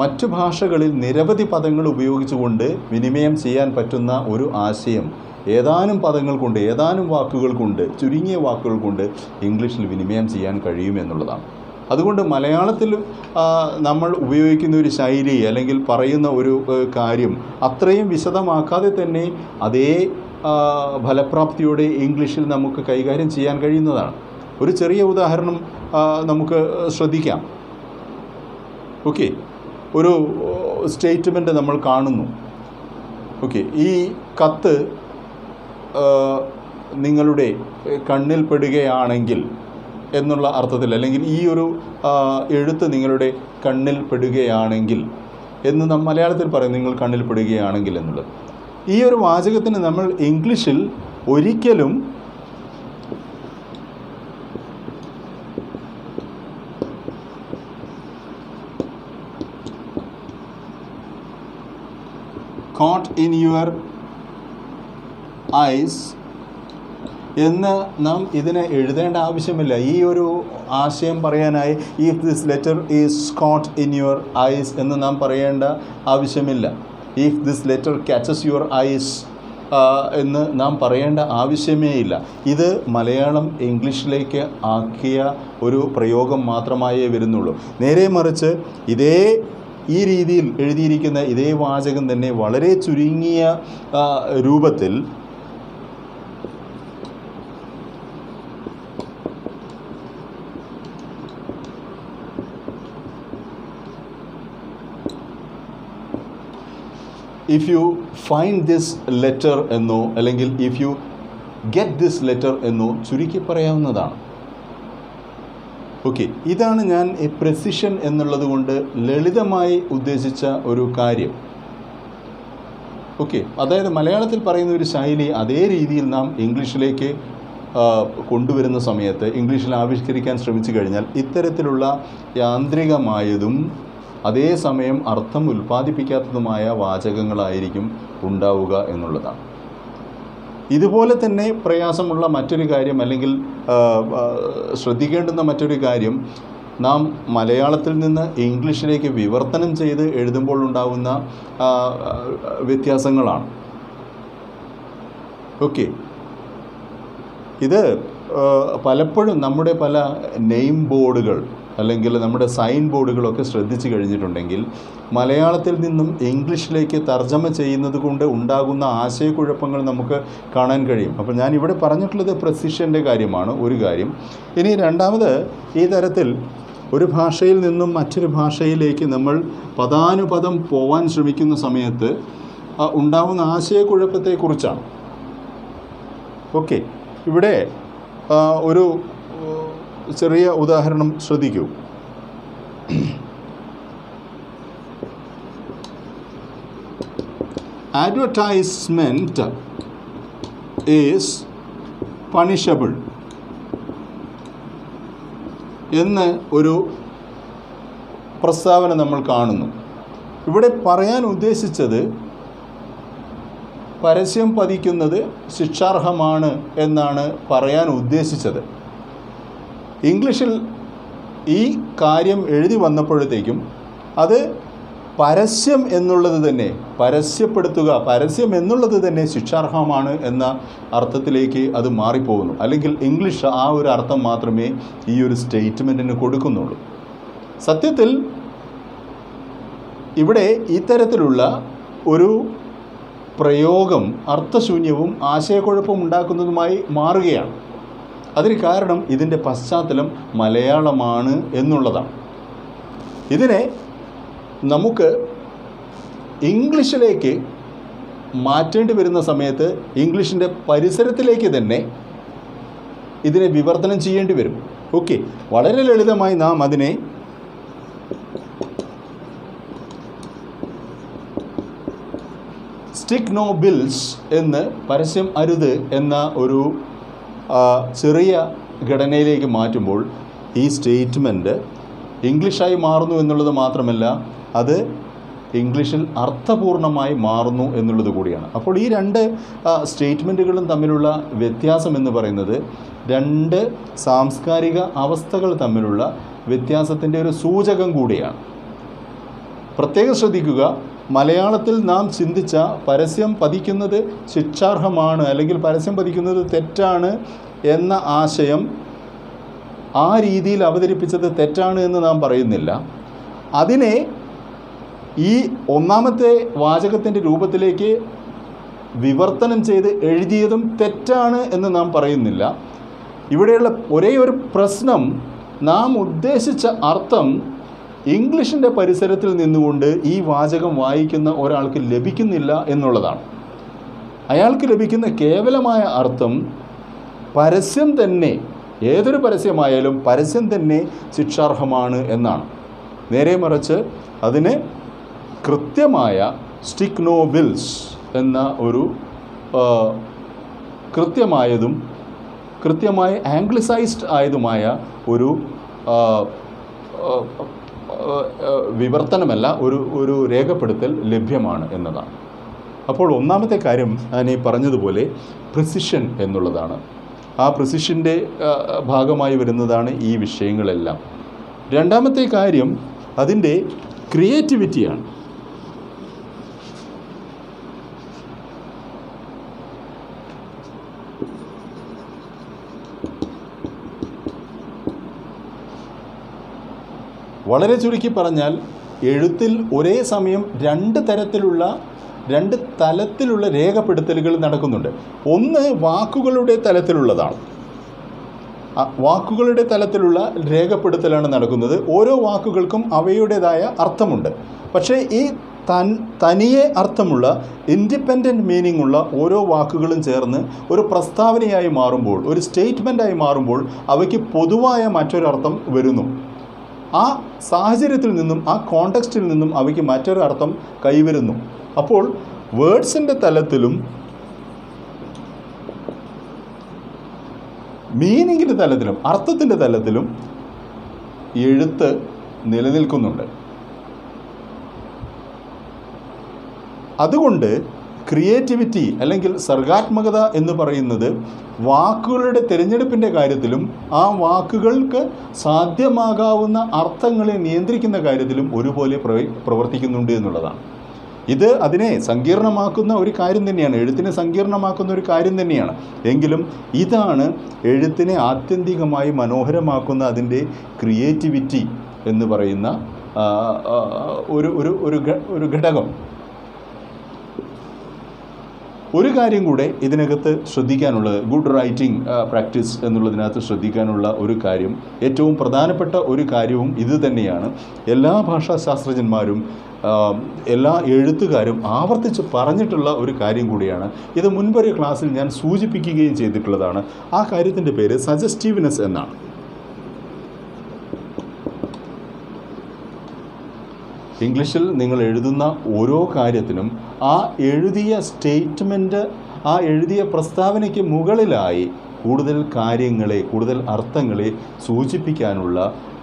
Speaker 1: മറ്റു ഭാഷകളിൽ നിരവധി പദങ്ങൾ ഉപയോഗിച്ചുകൊണ്ട് വിനിമയം ചെയ്യാൻ പറ്റുന്ന ഒരു ആശയം ഏതാനും പദങ്ങൾ കൊണ്ട്, ഏതാനും വാക്കുകൾ കൊണ്ട്, ചുരുങ്ങിയ വാക്കുകൾ കൊണ്ട് ഇംഗ്ലീഷിൽ വിനിമയം ചെയ്യാൻ കഴിയുമെന്നുള്ളതാണ്. അതുകൊണ്ട് മലയാളത്തിൽ നമ്മൾ ഉപയോഗിക്കുന്ന ഒരു ശൈലി അല്ലെങ്കിൽ പറയുന്ന ഒരു കാര്യം അത്രയും വിശദമാക്കാതെ തന്നെ അതേ ഫലപ്രാപ്തിയോടെ ഇംഗ്ലീഷിൽ നമുക്ക് കൈകാര്യം ചെയ്യാൻ കഴിയുന്നതാണ്. ഒരു ചെറിയ ഉദാഹരണം നമുക്ക് ശ്രദ്ധിക്കാം. ഓക്കെ, ഒരു സ്റ്റേറ്റ്മെൻറ്റ് നമ്മൾ കാണുന്നു. ഓക്കെ, ഈ കത്ത് നിങ്ങളുടെ കണ്ണിൽ പെടുകയാണെങ്കിൽ എന്നുള്ള അർത്ഥത്തിൽ, അല്ലെങ്കിൽ ഈ ഒരു എഴുത്ത് നിങ്ങളുടെ കണ്ണിൽ പെടുകയാണെങ്കിൽ എന്ന് നാം മലയാളത്തിൽ പറയും, നിങ്ങൾ കണ്ണിൽ പെടുകയാണെങ്കിൽ എന്നുള്ളത്. ഈ ഒരു വാചകത്തിന് നമ്മൾ ഇംഗ്ലീഷിൽ ഒരിക്കലും caught in your eyes എന്ന് നാം ഇതിനെ എഴുതേണ്ട ആവശ്യമില്ല. ഈ ഒരു ആശയം പറയാനായി if this letter is caught in your eyes എന്ന് നാം പറയേണ്ട ആവശ്യമില്ല. If this letter catches your eyes എന്ന് നാം പറയേണ്ട ആവശ്യമേ ഇല്ല. ഇത് മലയാളം ഇംഗ്ലീഷിലേക്ക് ആക്കിയ ഒരു പ്രയോഗം മാത്രമായേ വരുന്നുള്ളൂ. നേരെ മറിച്ച് ഈ രീതിയിൽ എഴുതിയിരിക്കുന്ന ഇതേ വാചകം തന്നെ വളരെ ചുരുങ്ങിയ രൂപത്തിൽ if you find this letter എന്നോ അല്ലെങ്കിൽ if you get this letter എന്നോ ചുരുക്കി പറയാവുന്നതാണ്. ഓക്കെ, ഇതാണ് ഞാൻ പ്രെസിഷൻ എന്നുള്ളത് കൊണ്ട് ലളിതമായി ഉദ്ദേശിച്ച ഒരു കാര്യം. ഓക്കെ, അതായത് മലയാളത്തിൽ പറയുന്ന ഒരു ശൈലി അതേ രീതിയിൽ നാം ഇംഗ്ലീഷിലേക്ക് കൊണ്ടുവരുന്ന സമയത്ത്, ഇംഗ്ലീഷിൽ ആവിഷ്കരിക്കാൻ ശ്രമിച്ചു കഴിഞ്ഞാൽ ഇത്തരത്തിലുള്ള യാന്ത്രികമായതും അതേസമയം അർത്ഥം ഉൽപ്പാദിപ്പിക്കാത്തതുമായ വാചകങ്ങളായിരിക്കും ഉണ്ടാവുക എന്നുള്ളതാണ്. ഇതുപോലെ തന്നെ പ്രയാസമുള്ള മറ്റൊരു കാര്യം, അല്ലെങ്കിൽ ശ്രദ്ധിക്കേണ്ടുന്ന മറ്റൊരു കാര്യം, നാം മലയാളത്തിൽ നിന്ന് ഇംഗ്ലീഷിലേക്ക് വിവർത്തനം ചെയ്ത് എഴുതുമ്പോൾ ഉണ്ടാകുന്ന വ്യത്യാസങ്ങളാണ്. ഓക്കെ, ഇത് പലപ്പോഴും നമ്മുടെ പല നെയിം ബോർഡുകൾ അല്ലെങ്കിൽ നമ്മുടെ സൈൻ ബോർഡുകളൊക്കെ ശ്രദ്ധിച്ചു കഴിഞ്ഞിട്ടുണ്ടെങ്കിൽ മലയാളത്തിൽ നിന്നും ഇംഗ്ലീഷിലേക്ക് തർജ്ജമ ചെയ്യുന്നത് കൊണ്ട് ഉണ്ടാകുന്ന ആശയക്കുഴപ്പങ്ങൾ നമുക്ക് കാണാൻ കഴിയും. അപ്പോൾ ഞാൻ ഇവിടെ പറഞ്ഞിട്ടുള്ളത് പ്രെസിഷൻ്റെ കാര്യമാണ് ഒരു കാര്യം. ഇനി രണ്ടാമത്, ഈ തരത്തിൽ ഒരു ഭാഷയിൽ നിന്നും മറ്റൊരു ഭാഷയിലേക്ക് നമ്മൾ പദാനുപദം പോവാൻ ശ്രമിക്കുന്ന സമയത്ത് ഉണ്ടാകുന്ന ആശയക്കുഴപ്പത്തെക്കുറിച്ചാണ്. ഓക്കെ, ഇവിടെ ഒരു ചെറിയ ഉദാഹരണം ശ്രദ്ധിക്കൂ. അഡ്വർടൈസ്മെൻറ്റ് ഈസ് പണിഷബിൾ എന്ന് ഒരു പ്രസ്താവന നമ്മൾ കാണുന്നു. ഇവിടെ പറയാൻ ഉദ്ദേശിച്ചത് പരസ്യം പതിക്കുന്നത് ശിക്ഷാർഹമാണ് എന്നാണ് പറയാൻ ഉദ്ദേശിച്ചത്. ഇംഗ്ലീഷിൽ ഈ കാര്യം എഴുതി വന്നപ്പോഴത്തേക്കും അത് പരസ്യം എന്നുള്ളത് തന്നെ, പരസ്യപ്പെടുത്തുക, പരസ്യം എന്നുള്ളത് തന്നെ ശിക്ഷാർഹമാണ് എന്ന അർത്ഥത്തിലേക്ക് അത് മാറിപ്പോകുന്നു. അല്ലെങ്കിൽ ഇംഗ്ലീഷ് ആ ഒരു അർത്ഥം മാത്രമേ ഈ ഒരു സ്റ്റേറ്റ്മെൻറ്റിന് കൊടുക്കുന്നുള്ളൂ. സത്യത്തിൽ ഇവിടെ ഇത്തരത്തിലുള്ള ഒരു പ്രയോഗം അർത്ഥശൂന്യവും ആശയക്കുഴപ്പവും ഉണ്ടാക്കുന്നതുമായി മാറുകയാണ്. അതിന് കാരണം ഇതിൻ്റെ പശ്ചാത്തലം മലയാളമാണ് എന്നുള്ളതാണ്. ഇതിനെ നമുക്ക് ഇംഗ്ലീഷിലേക്ക് മാറ്റേണ്ടി വരുന്ന സമയത്ത് ഇംഗ്ലീഷിൻ്റെ പരിസരത്തിലേക്ക് തന്നെ ഇതിനെ വിവർത്തനം ചെയ്യേണ്ടി വരും. ഓക്കെ, വളരെ ലളിതമായി നാം അതിനെ സ്റ്റിക്ക് നോ ബിൽസ് എന്ന്, പരസ്യം അരുത് എന്ന ഒരു ചെറിയ ഘടനയിലേക്ക് മാറ്റുമ്പോൾ ഈ സ്റ്റേറ്റ്മെൻറ്റ് ഇംഗ്ലീഷായി മാറുന്നു എന്നുള്ളത് മാത്രമല്ല, അത് ഇംഗ്ലീഷിൽ അർത്ഥപൂർണമായി മാറുന്നു എന്നുള്ളത് കൂടിയാണ്. അപ്പോൾ ഈ രണ്ട് സ്റ്റേറ്റ്മെൻറ്റുകളും തമ്മിലുള്ള വ്യത്യാസം എന്ന് പറയുന്നത് രണ്ട് സാംസ്കാരിക അവസ്ഥകൾ തമ്മിലുള്ള വ്യത്യാസത്തിൻ്റെ ഒരു സൂചകം കൂടിയാണ്. പ്രത്യേകം ശ്രദ്ധിക്കുക, മലയാളത്തിൽ നാം ചിന്തിച്ച പരസ്യം പതിക്കുന്നത് ശിക്ഷാർഹമാണ് അല്ലെങ്കിൽ പരസ്യം പതിക്കുന്നത് തെറ്റാണ് എന്ന ആശയം ആ രീതിയിൽ അവതരിപ്പിച്ചത് തെറ്റാണ് എന്ന് നാം പറയുന്നില്ല. അതിനെ ഈ ഒന്നാമത്തെ വാചകത്തിൻ്റെ രൂപത്തിലേക്ക് വിവർത്തനം ചെയ്ത് എഴുതിയതും തെറ്റാണ് എന്ന് നാം പറയുന്നില്ല. ഇവിടെയുള്ള ഒരേ ഒരു പ്രശ്നം, നാം ഉദ്ദേശിച്ച അർത്ഥം ഇംഗ്ലീഷിൻ്റെ പരിസരത്തിൽ നിന്നുകൊണ്ട് ഈ വാചകം വായിക്കുന്ന ഒരാൾക്ക് ലഭിക്കുന്നില്ല എന്നുള്ളതാണ്. അയാൾക്ക് ലഭിക്കുന്ന കേവലമായ അർത്ഥം പരസ്യം തന്നെ, ഏതൊരു പരസ്യമായാലും പരസ്യം തന്നെ ശിക്ഷാർഹമാണ് എന്നാണ്. നേരെ മറിച്ച് അതിന് കൃത്യമായ സ്റ്റിക്ക് നോ ബിൽസ് എന്ന ഒരു കൃത്യമായി ആംഗ്ലിസൈസ്ഡ് ആയതുമായ ഒരു വിവർത്തനമല്ല, ഒരു രേഖപ്പെടുത്തൽ ലഭ്യമാണ് എന്നതാണ്. അപ്പോൾ ഒന്നാമത്തെ കാര്യം ഞാൻ ഈ പറഞ്ഞതുപോലെ പ്രിസിഷൻ എന്നുള്ളതാണ്. ആ പ്രിസിഷൻ്റെ ഭാഗമായി വരുന്നതാണ് ഈ വിഷയങ്ങളെല്ലാം. രണ്ടാമത്തെ കാര്യം അതിൻ്റെ ക്രിയേറ്റിവിറ്റിയാണ്. വളരെ ചുരുക്കി പറഞ്ഞാൽ, എഴുത്തിൽ ഒരേ സമയം രണ്ട് തലത്തിലുള്ള രേഖപ്പെടുത്തലുകൾ നടക്കുന്നുണ്ട്. ഒന്ന് വാക്കുകളുടെ തലത്തിലുള്ളതാണ്. വാക്കുകളുടെ തലത്തിലുള്ള രേഖപ്പെടുത്തലാണ് നടക്കുന്നത്. ഓരോ വാക്കുകൾക്കും അവയുടേതായ അർത്ഥമുണ്ട്. പക്ഷേ ഈ തനിയെ അർത്ഥമുള്ള ഇൻഡിപെൻഡൻറ്റ് മീനിങ് ഉള്ള ഓരോ വാക്കുകളും ചേർന്ന് ഒരു പ്രസ്താവനയായി മാറുമ്പോൾ, ഒരു സ്റ്റേറ്റ്മെൻറ്റായി മാറുമ്പോൾ അവയ്ക്ക് പൊതുവായ മറ്റൊരർത്ഥം വരുന്നു. ആ സാഹചര്യത്തിൽ നിന്നും ആ കോണ്ടെക്സ്റ്റിൽ നിന്നും അവയ്ക്ക് മറ്റൊരു അർത്ഥം കൈവരുന്നു. അപ്പോൾ വേർഡ്സിൻ്റെ തലത്തിലും മീനിങ്ങിൻ്റെ തലത്തിലും അർത്ഥത്തിൻ്റെ തലത്തിലും എഴുത്ത് നിലനിൽക്കുന്നുണ്ട്. അതുകൊണ്ട് ക്രിയേറ്റിവിറ്റി അല്ലെങ്കിൽ സർഗാത്മകത എന്ന് പറയുന്നത് വാക്കുകളുടെ തിരഞ്ഞെടുപ്പിൻ്റെ കാര്യത്തിലും ആ വാക്കുകൾക്ക് സാധ്യമാകാവുന്ന അർത്ഥങ്ങളെ നിയന്ത്രിക്കുന്ന കാര്യത്തിലും ഒരുപോലെ പ്രവർത്തിക്കുന്നുണ്ട് എന്നുള്ളതാണ്. ഇത് അതിനെ സങ്കീർണമാക്കുന്ന ഒരു കാര്യം തന്നെയാണ്, എഴുത്തിനെ സങ്കീർണമാക്കുന്ന ഒരു കാര്യം തന്നെയാണ്. എങ്കിലും ഇതാണ് എഴുത്തിനെ ആത്യന്തികമായി മനോഹരമാക്കുന്ന അതിൻ്റെ ക്രിയേറ്റിവിറ്റി എന്ന് പറയുന്ന ഒരു ഘടകം. ഒരു കാര്യം കൂടെ ഇതിനകത്ത് ശ്രദ്ധിക്കാനുള്ളത്, ഗുഡ് റൈറ്റിംഗ് പ്രാക്ടീസ് എന്നുള്ളതിനകത്ത് ശ്രദ്ധിക്കാനുള്ള ഒരു കാര്യം, ഏറ്റവും പ്രധാനപ്പെട്ട ഒരു കാര്യവും ഇത് തന്നെയാണ്. എല്ലാ ഭാഷാശാസ്ത്രജ്ഞന്മാരും എല്ലാ എഴുത്തുകാരും ആവർത്തിച്ച് പറഞ്ഞിട്ടുള്ള ഒരു കാര്യം കൂടിയാണ്. ഇത് മുൻപൊരു ക്ലാസ്സിൽ ഞാൻ സൂചിപ്പിക്കുകയും ചെയ്തിട്ടുള്ളതാണ്. ആ കാര്യത്തിൻ്റെ പേര് സജസ്റ്റീവ്നെസ് എന്നാണ്. ഇംഗ്ലീഷിൽ നിങ്ങൾ എഴുതുന്ന ഓരോ കാര്യത്തിനും ആ എഴുതിയ സ്റ്റേറ്റ്മെൻറ്റ്, ആ എഴുതിയ പ്രസ്താവനയ്ക്ക് മുകളിലായി കൂടുതൽ കാര്യങ്ങളെ, കൂടുതൽ അർത്ഥങ്ങളെ സൂചിപ്പിക്കാനുള്ള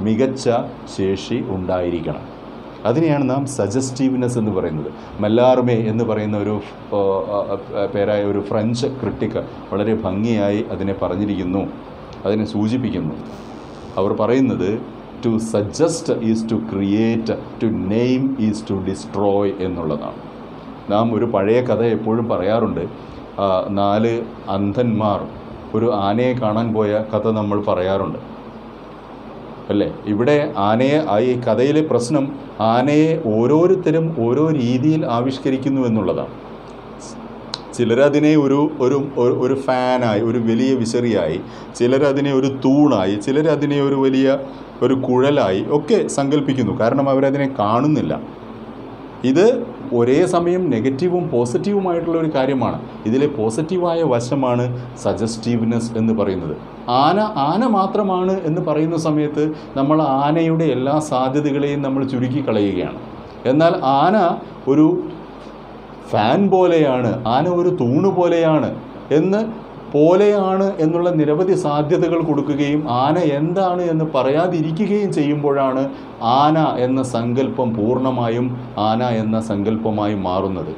Speaker 1: മികച്ച ശേഷി ഉണ്ടായിരിക്കണം. അതിനെയാണ് നാം സജസ്റ്റീവ്നെസ് എന്ന് പറയുന്നത്. മല്ലാർമേ എന്ന് പറയുന്ന ഒരു പേരായ ഒരു ഫ്രഞ്ച് ക്രിട്ടിക്ക് വളരെ ഭംഗിയായി അതിനെ പറഞ്ഞിരിക്കുന്നു, അതിനെ സൂചിപ്പിക്കുന്നു. അവർ പറയുന്നത് to suggest is to create, to name is to destroy എന്നുള്ളതാണ്. നാം ഒരു പഴയ കഥ എപ്പോഴും പറയാറുണ്ട്. 4 അന്ധന്മാർ ഒരു ആനയെ കാണാൻ പോയ കഥ നമ്മൾ പറയാറുണ്ട് അല്ലേ? ഇവിടെ ആനയെ, ഈ കഥയിലെ പ്രശ്നം ആനയെ ഓരോരുത്തരും ഓരോ രീതിയിൽ ആവിഷ്കരിക്കുന്നു എന്നുള്ളതാണ്. ചിലരതിനെ ഒരു ഫാനായി, ഒരു വലിയ വിശറിയായി, ചിലരതിനെ ഒരു തൂണായി, ചിലരതിനെ ഒരു കുഴലായി ഒക്കെ സങ്കല്പിക്കുന്നു. കാരണം അവരതിനെ കാണുന്നില്ല. ഇത് ഒരേ സമയം നെഗറ്റീവും പോസിറ്റീവുമായിട്ടുള്ള ഒരു കാര്യമാണ്. ഇതിലെ പോസിറ്റീവായ വശമാണ് സജസ്റ്റീവ്നെസ് എന്ന് പറയുന്നത്. ആന മാത്രമാണ് എന്ന് പറയുന്ന സമയത്ത് നമ്മൾ ആനയുടെ എല്ലാ സാധ്യതകളെയും നമ്മൾ ചുരുക്കി കളയുകയാണ്. എന്നാൽ ആന ഒരു ഫാൻ പോലെയാണ്, ആന ഒരു തൂണ് പോലെയാണ് എന്നുള്ള നിരവധി സാധ്യതകൾ കൊടുക്കുകയും ആന എന്താണ് എന്ന് പറയാതിരിക്കുകയും ചെയ്യുമ്പോഴാണ് ആന എന്ന സങ്കല്പം പൂർണ്ണമായും ആന എന്ന സങ്കല്പമായി മാറുന്നത്.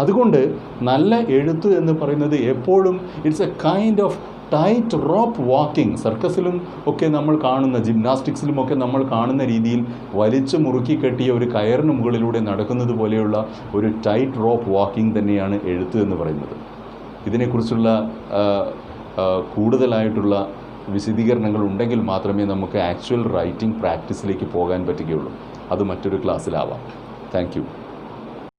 Speaker 1: അതുകൊണ്ട് നല്ല എഴുത്ത് എന്ന് പറയുന്നത് എപ്പോഴും it's a kind of tight rope walking, സർക്കസിലും ഒക്കെ നമ്മൾ കാണുന്ന, ജിംനാസ്റ്റിക്സിലുമൊക്കെ നമ്മൾ കാണുന്ന രീതിയിൽ വലിച്ചു മുറുക്കി കെട്ടിയ ഒരു കയറിന് മുകളിലൂടെ നടക്കുന്നത് പോലെയുള്ള ഒരു ടൈറ്റ് റോപ്പ് വാക്കിംഗ് തന്നെയാണ് എഴുത്ത് എന്ന് പറയുന്നത്. ഇതിനെക്കുറിച്ചുള്ള കൂടുതലായിട്ടുള്ള വിശദീകരണങ്ങൾ ഉണ്ടെങ്കിൽ മാത്രമേ നമുക്ക് ആക്ച്വൽ റൈറ്റിംഗ് പ്രാക്ടീസിലേക്ക് പോകാൻ പറ്റുകയുള്ളൂ. അത് മറ്റൊരു ക്ലാസ്സിലാവാം. Thank you.